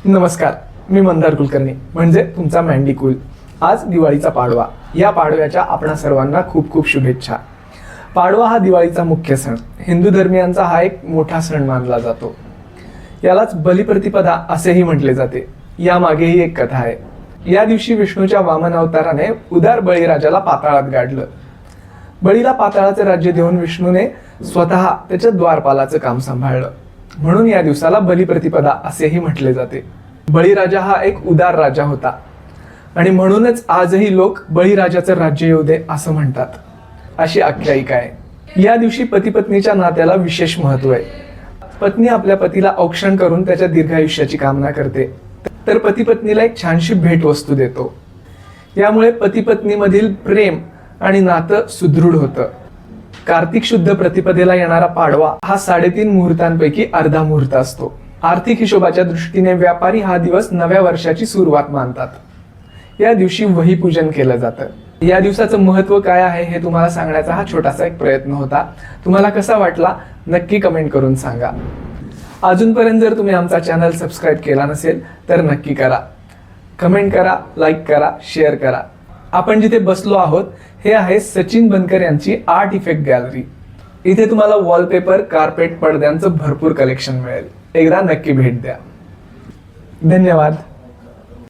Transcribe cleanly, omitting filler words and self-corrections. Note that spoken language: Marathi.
नमस्कार, मी मंदार कुलकर्णी म्हणजे तुमचा मँडी कुल। आज दिवाळीचा पाडवा। या पाडव्याच्या आपणा सर्वांना खूप खूप शुभेच्छा। पाडवा हा दिवाळीचा मुख्य सण, हिंदू धर्मियांचा हा एक मोठा सण मानला जातो। यालाच बलिप्रतिपदा असेही म्हटले जाते। यामागेही एक कथा आहे। या दिवशी विष्णूच्या वामन अवताराने उदार बळीराजाला पाताळात गाडलं। बळीला पाताळाचे राज्य देऊन विष्णूने स्वतः त्याच्या द्वारपालाचं काम सांभाळलं, म्हणून या दिवसाला बलिप्रतिपदा असेही म्हटले जाते। बळीराजा हा एक उदार राजा होता आणि म्हणूनच आजही लोक बळीराजाचं राज्य येऊ दे असं म्हणतात, अशी आख्यायिका आहे। या दिवशी पती पत्नीच्या नात्याला विशेष महत्व आहे। पत्नी आपल्या पतीला औक्षण करून त्याच्या दीर्घायुष्याची कामना करते, तर पती पत्नीला एक छानशी भेटवस्तू देतो। यामुळे पती पत्नी मधील प्रेम आणि नातं सुदृढ होतं। कार्तिक शुद्ध प्रतिपदेला येणारा पाडवा हा 3.5 मुहूर्तांपैकी अर्धा मुहूर्त असतो। आर्थिक हिशोबाच्या दृष्टीने व्यापारी हा दिवस नव्या वर्षाची सुरुवात मानतात। या दिवशी वही पूजन केलं जातं। या दिवसाचं महत्व काय आहे हे तुम्हाला सांगण्याचा हा छोटासा एक प्रयत्न होता। तुम्हाला कसा वाटला नक्की कमेंट करून सांगा। अजूनपर्यंत जर तुम्ही आमचा चॅनल सबस्क्राईब केला नसेल तर नक्की करा। कमेंट करा, लाईक करा, शेअर करा। आपण जिथे बसलो आहोत हे आहे सचिन बनकर यांची आर्ट इफेक्ट गॅलरी। इथे तुम्हाला वॉलपेपर, कार्पेट, पडद्यांचं भरपूर कलेक्शन मिळेल। एकदा नक्की भेट द्या। धन्यवाद।